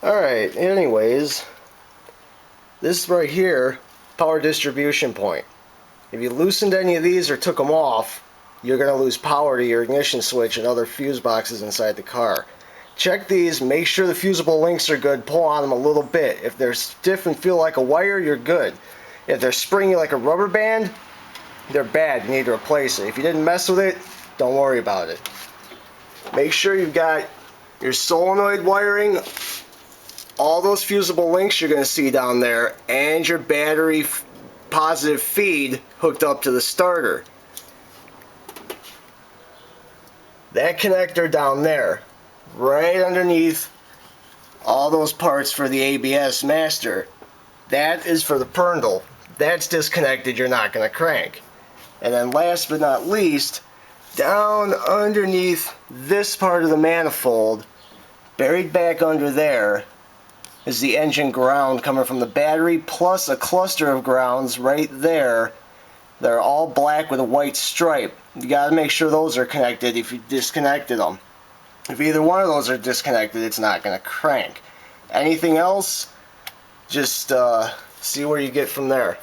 Alright, anyways, this right here, power distribution point. If you loosened any of these or took them off, you're going to lose power to your ignition switch and other fuse boxes inside the car. Check these, make sure the fusible links are good, pull on them a little bit. If they're stiff and feel like a wire, you're good. If they're springy like a rubber band, they're bad, you need to replace it. If you didn't mess with it, don't worry about it. Make sure you've got your solenoid wiring, all those fusible links you're going to see down there, and your battery positive feed hooked up to the starter. That connector down there, right underneath all those parts for the ABS master, that is for the Prndl. That's disconnected, you're not going to crank. And then last but not least, down underneath this part of the manifold, buried back under there, is the engine ground coming from the battery, plus a cluster of grounds right there. They're all black with a white stripe. You got to make sure those are connected if you disconnected them. If either one of those are disconnected, it's not going to crank. Anything else, just see where you get from there.